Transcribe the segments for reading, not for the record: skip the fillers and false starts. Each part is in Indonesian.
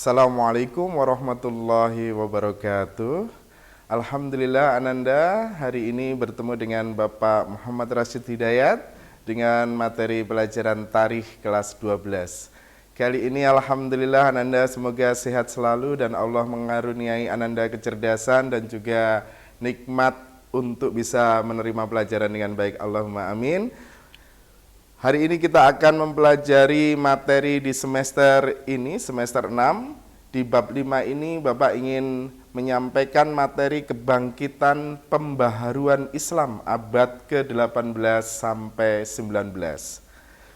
Assalamualaikum warahmatullahi wabarakatuh. Alhamdulillah Ananda hari ini bertemu dengan Bapak Muhammad Rashid Hidayat dengan materi pelajaran Tarikh kelas 12. Kali ini Alhamdulillah Ananda semoga sehat selalu dan Allah mengaruniai Ananda kecerdasan dan juga nikmat untuk bisa menerima pelajaran dengan baik. Allahumma amin. Hari ini kita akan mempelajari materi di semester ini, semester 6. Di bab 5 ini Bapak ingin menyampaikan materi kebangkitan pembaharuan Islam abad ke-18 sampai 19.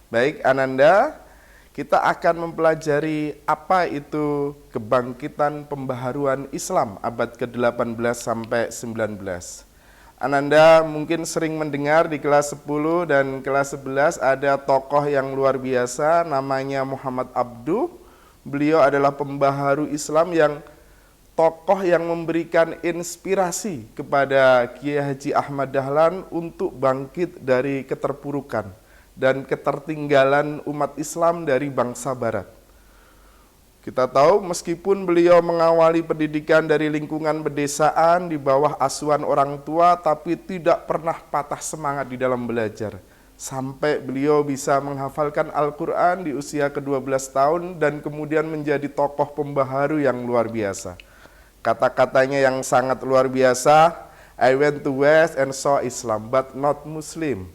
Baik Ananda, kita akan mempelajari apa itu kebangkitan pembaharuan Islam abad ke-18 sampai 19. Ananda mungkin sering mendengar di kelas 10 dan kelas 11 ada tokoh yang luar biasa namanya Muhammad Abduh. Beliau adalah pembaharu Islam yang tokoh yang memberikan inspirasi kepada Kiai Haji Ahmad Dahlan untuk bangkit dari keterpurukan dan ketertinggalan umat Islam dari bangsa Barat. Kita tahu meskipun beliau mengawali pendidikan dari lingkungan pedesaan di bawah asuhan orang tua, tapi tidak pernah patah semangat di dalam belajar. Sampai beliau bisa menghafalkan Al-Quran di usia ke-12 tahun dan kemudian menjadi tokoh pembaharu yang luar biasa. Kata-katanya yang sangat luar biasa, I went to West and saw Islam but not Muslim.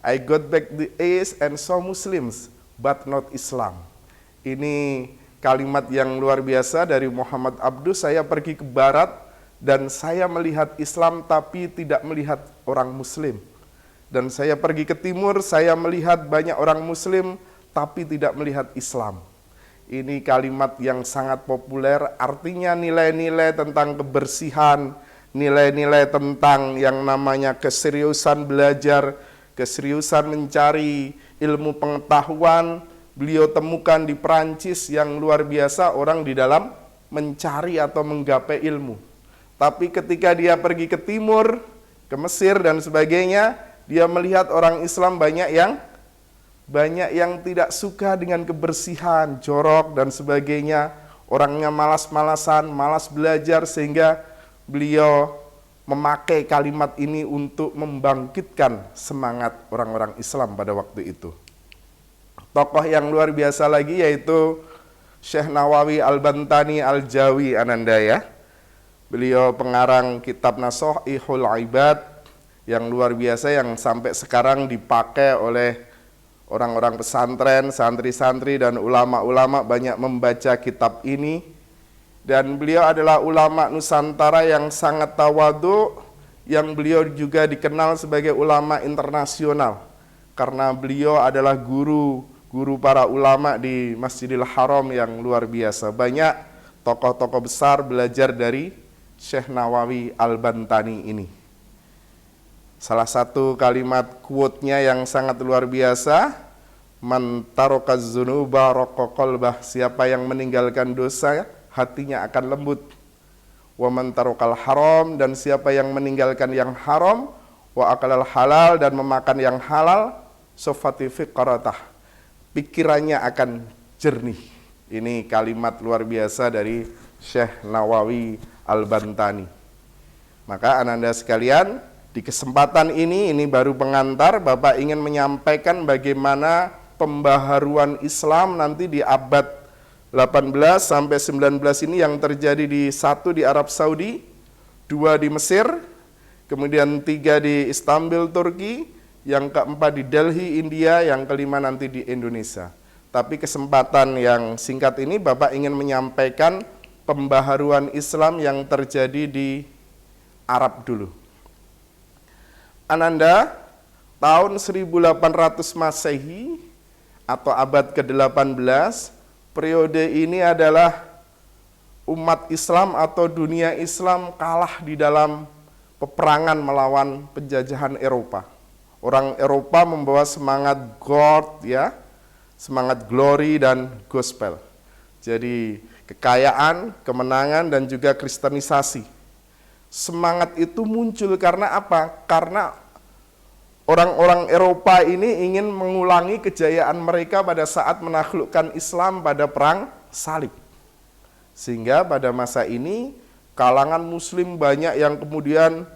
I got back the East and saw Muslims but not Islam. Ini kalimat yang luar biasa dari Muhammad Abduh. Saya pergi ke barat dan saya melihat Islam tapi tidak melihat orang Muslim. Dan saya pergi ke timur, saya melihat banyak orang Muslim tapi tidak melihat Islam. Ini kalimat yang sangat populer, artinya nilai-nilai tentang kebersihan, nilai-nilai tentang yang namanya keseriusan belajar, keseriusan mencari ilmu pengetahuan, beliau temukan di Perancis yang luar biasa orang di dalam mencari atau menggapai ilmu. Tapi ketika dia pergi ke timur, ke Mesir dan sebagainya, dia melihat orang Islam banyak yang tidak suka dengan kebersihan, jorok dan sebagainya. Orangnya malas-malasan, malas belajar sehingga beliau memakai kalimat ini untuk membangkitkan semangat orang-orang Islam pada waktu itu. Tokoh yang luar biasa lagi yaitu Syekh Nawawi Al-Bantani Al-Jawi Ananda ya. Beliau pengarang kitab Nasha'ihul Ibad yang luar biasa yang sampai sekarang dipakai oleh orang-orang pesantren, santri-santri dan ulama-ulama banyak membaca kitab ini. Dan beliau adalah ulama Nusantara yang sangat tawadhu, yang beliau juga dikenal sebagai ulama internasional karena beliau adalah guru para ulama di Masjidil Haram yang luar biasa. Banyak tokoh-tokoh besar belajar dari Syekh Nawawi Al-Bantani ini. Salah satu kalimat quote-nya yang sangat luar biasa, man tarakaz dzunuba raqqa qalbah, siapa yang meninggalkan dosa hatinya akan lembut. Wa man tarakal haram, dan siapa yang meninggalkan yang haram, wa akalal halal, dan memakan yang halal, sofati fiqaratah, pikirannya akan jernih. Ini kalimat luar biasa dari Syekh Nawawi Al-Bantani. Maka ananda sekalian, di kesempatan ini baru pengantar, Bapak ingin menyampaikan bagaimana pembaharuan Islam nanti di abad 18 sampai 19 ini yang terjadi di 1 di Arab Saudi, 2 di Mesir, kemudian 3 di Istanbul, Turki, yang keempat di Delhi, India, yang kelima nanti di Indonesia. Tapi kesempatan yang singkat ini Bapak ingin menyampaikan pembaharuan Islam yang terjadi di Arab dulu. Ananda, tahun 1800 Masehi atau abad ke-18, periode ini adalah umat Islam atau dunia Islam kalah di dalam peperangan melawan penjajahan Eropa. Orang Eropa membawa semangat God ya, semangat glory dan gospel. Jadi kekayaan, kemenangan dan juga kristenisasi. Semangat itu muncul karena apa? Karena orang-orang Eropa ini ingin mengulangi kejayaan mereka pada saat menaklukkan Islam pada perang salib. Sehingga pada masa ini kalangan muslim banyak yang kemudian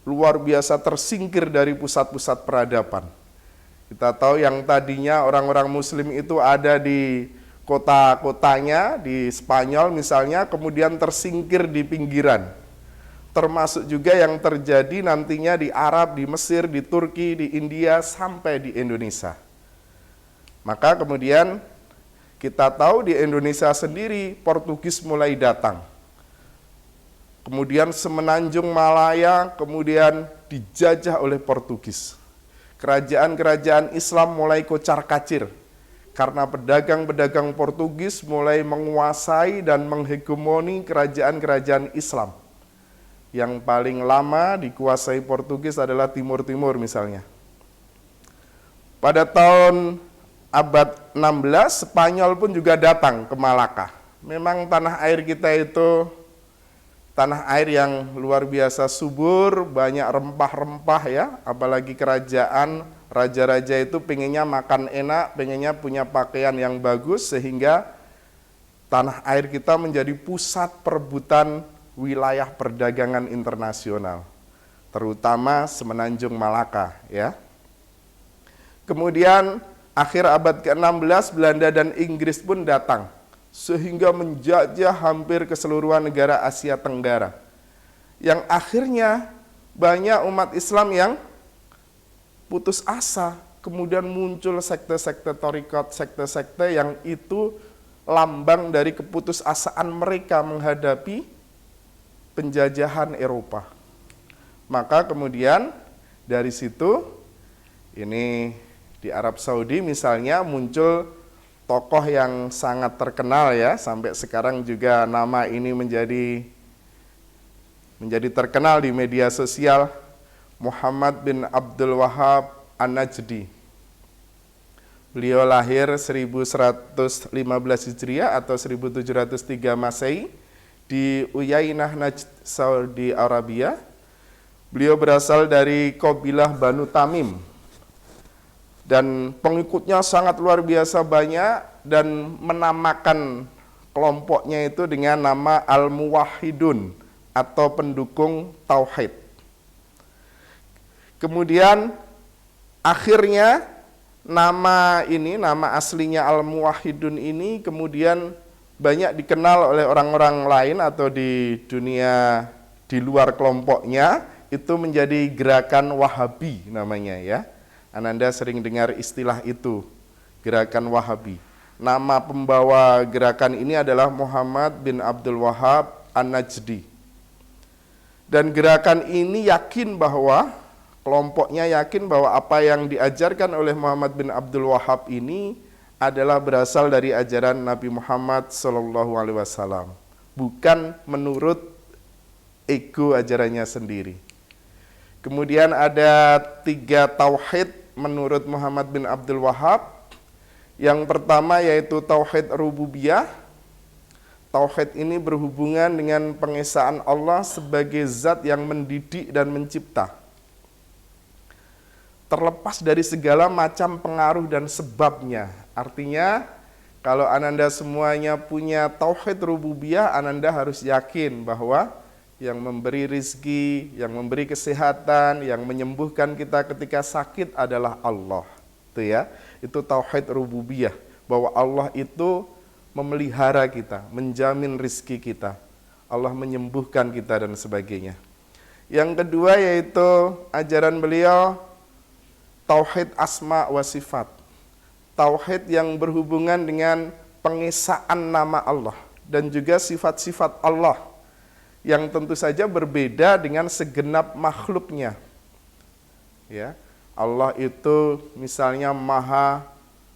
luar biasa tersingkir dari pusat-pusat peradaban. Kita tahu yang tadinya orang-orang muslim itu ada di kota-kotanya, di Spanyol misalnya, kemudian tersingkir di pinggiran. Termasuk juga yang terjadi nantinya di Arab, di Mesir, di Turki, di India, sampai di Indonesia. Maka kemudian kita tahu di Indonesia sendiri Portugis mulai datang. Kemudian Semenanjung Malaya kemudian dijajah oleh Portugis. Kerajaan-kerajaan Islam mulai kocar-kacir karena pedagang-pedagang Portugis mulai menguasai dan menghegemoni kerajaan-kerajaan Islam. Yang paling lama dikuasai Portugis adalah Timur Timur misalnya. Pada tahun abad 16, Spanyol pun juga datang ke Malaka. Memang tanah air kita itu tanah air yang luar biasa subur, banyak rempah-rempah ya, apalagi kerajaan, raja-raja itu pengennya makan enak, pengennya punya pakaian yang bagus, sehingga tanah air kita menjadi pusat perebutan wilayah perdagangan internasional, terutama Semenanjung Malaka ya. Kemudian akhir abad ke-16 Belanda dan Inggris pun datang sehingga menjajah hampir keseluruhan negara Asia Tenggara. Yang akhirnya banyak umat Islam yang putus asa, kemudian muncul sekte-sekte thariqat, sekte-sekte yang itu lambang dari keputusasaan mereka menghadapi penjajahan Eropa. Maka kemudian dari situ ini di Arab Saudi misalnya muncul tokoh yang sangat terkenal ya, sampai sekarang juga nama ini menjadi terkenal di media sosial, Muhammad bin Abdul Wahhab An-Najdi. Beliau lahir 1115 Hijriah atau 1703 Masehi di Uyainah, Najd, Saudi Arabia. Beliau berasal dari kabilah Banu Tamim. Dan pengikutnya sangat luar biasa banyak dan menamakan kelompoknya itu dengan nama Al-Muwahhidun atau pendukung Tauhid. Kemudian akhirnya nama aslinya Al-Muwahhidun ini kemudian banyak dikenal oleh orang-orang lain atau di dunia di luar kelompoknya, itu menjadi gerakan Wahabi namanya ya. Ananda sering dengar istilah itu, gerakan Wahabi. Nama pembawa gerakan ini adalah Muhammad bin Abdul Wahhab An-Najdi. Dan gerakan ini yakin bahwa, kelompoknya yakin bahwa apa yang diajarkan oleh Muhammad bin Abdul Wahhab ini adalah berasal dari ajaran Nabi Muhammad SAW, bukan menurut ego ajarannya sendiri. Kemudian ada 3 tauhid menurut Muhammad bin Abdul Wahhab. Yang pertama yaitu tauhid rububiyah. Tauhid ini berhubungan dengan pengesaan Allah sebagai zat yang mendidik dan mencipta, terlepas dari segala macam pengaruh dan sebabnya. Artinya kalau Ananda semuanya punya tauhid rububiyah, Ananda harus yakin bahwa yang memberi rizki, yang memberi kesehatan, yang menyembuhkan kita ketika sakit adalah Allah. Itu ya, itu tauhid rububiyah, bahwa Allah itu memelihara kita, menjamin rizki kita, Allah menyembuhkan kita dan sebagainya. Yang kedua yaitu ajaran beliau tauhid asma wa sifat, tauhid yang berhubungan dengan pengesaan nama Allah dan juga sifat-sifat Allah, yang tentu saja berbeda dengan segenap makhluknya. Ya, Allah itu misalnya maha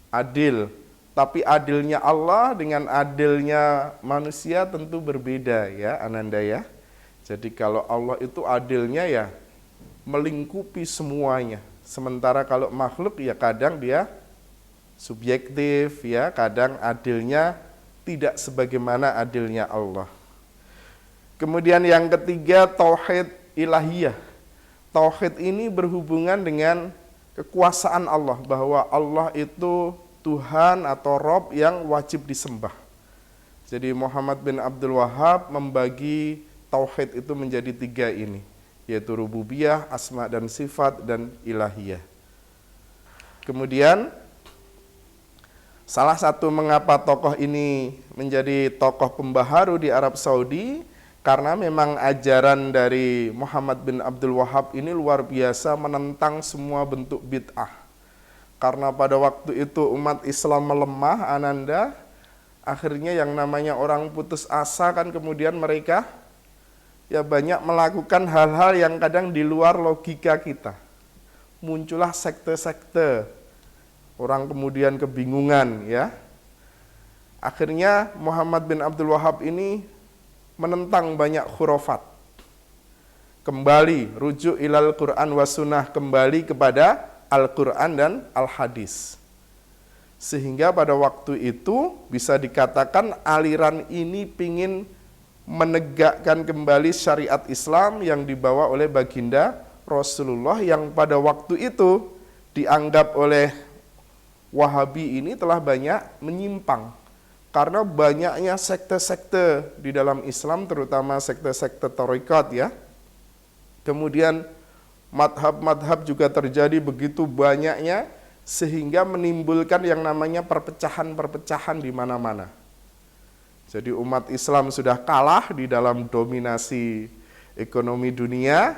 adil, tapi adilnya Allah dengan adilnya manusia tentu berbeda ya Ananda ya. Jadi kalau Allah itu adilnya ya melingkupi semuanya, sementara kalau makhluk ya kadang dia subjektif ya, kadang adilnya tidak sebagaimana adilnya Allah. Kemudian yang ketiga tauhid ilahiyah. Tauhid ini berhubungan dengan kekuasaan Allah, bahwa Allah itu Tuhan atau Rob yang wajib disembah. Jadi Muhammad bin Abdul Wahhab membagi tauhid itu menjadi 3 ini, yaitu rububiyah, asma dan sifat, dan ilahiyah. Kemudian salah satu mengapa tokoh ini menjadi tokoh pembaharu di Arab Saudi, karena memang ajaran dari Muhammad bin Abdul Wahhab ini luar biasa menentang semua bentuk bid'ah. Karena pada waktu itu umat Islam melemah, Ananda, akhirnya yang namanya orang putus asa kan kemudian mereka ya banyak melakukan hal-hal yang kadang di luar logika kita. Muncullah sekte-sekte, orang kemudian kebingungan ya. Akhirnya Muhammad bin Abdul Wahhab ini menentang banyak khurafat. Kembali rujuk ilal Quran wa sunnah, kembali kepada Al-Quran dan Al-Hadis. Sehingga pada waktu itu bisa dikatakan aliran ini pingin menegakkan kembali syariat Islam yang dibawa oleh baginda Rasulullah, yang pada waktu itu dianggap oleh Wahabi ini telah banyak menyimpang. Karena banyaknya sekte-sekte di dalam Islam, terutama sekte-sekte tarekat ya. Kemudian madhab-madhab juga terjadi begitu banyaknya, sehingga menimbulkan yang namanya perpecahan-perpecahan di mana-mana. Jadi umat Islam sudah kalah di dalam dominasi ekonomi dunia,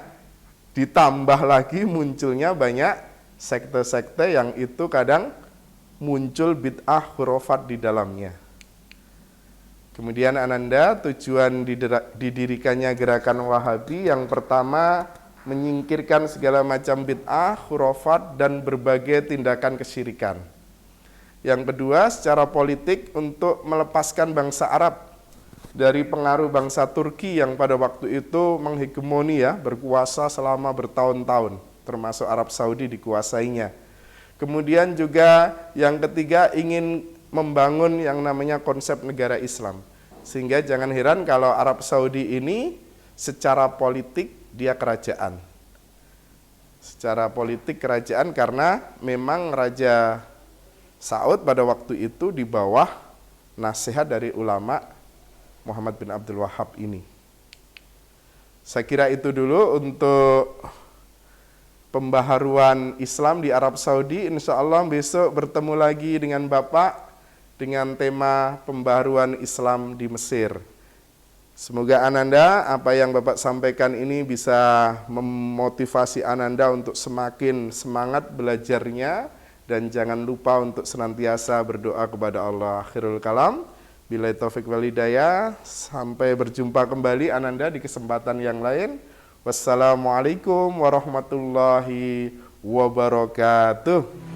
ditambah lagi munculnya banyak sekte-sekte yang itu kadang muncul bid'ah khurafat di dalamnya. Kemudian Ananda, tujuan didirikannya gerakan Wahabi yang pertama menyingkirkan segala macam bid'ah, khurafat, dan berbagai tindakan kesyirikan. Yang kedua, secara politik untuk melepaskan bangsa Arab dari pengaruh bangsa Turki yang pada waktu itu menghegemoni ya, berkuasa selama bertahun-tahun, termasuk Arab Saudi dikuasainya. Kemudian juga yang ketiga ingin membangun yang namanya konsep negara Islam. Sehingga jangan heran kalau Arab Saudi ini secara politik dia kerajaan. Secara politik kerajaan karena memang Raja Saud pada waktu itu di bawah nasihat dari ulama Muhammad bin Abdul Wahhab ini. Saya kira itu dulu untuk pembaharuan Islam di Arab Saudi. Insya Allah besok bertemu lagi dengan Bapak dengan tema pembaharuan Islam di Mesir. Semoga Ananda, apa yang Bapak sampaikan ini bisa memotivasi Ananda untuk semakin semangat belajarnya, dan jangan lupa untuk senantiasa berdoa kepada Allah. Akhirul kalam, billahi taufiq wal hidayah. Sampai berjumpa kembali Ananda di kesempatan yang lain. Wassalamualaikum warahmatullahi wabarakatuh.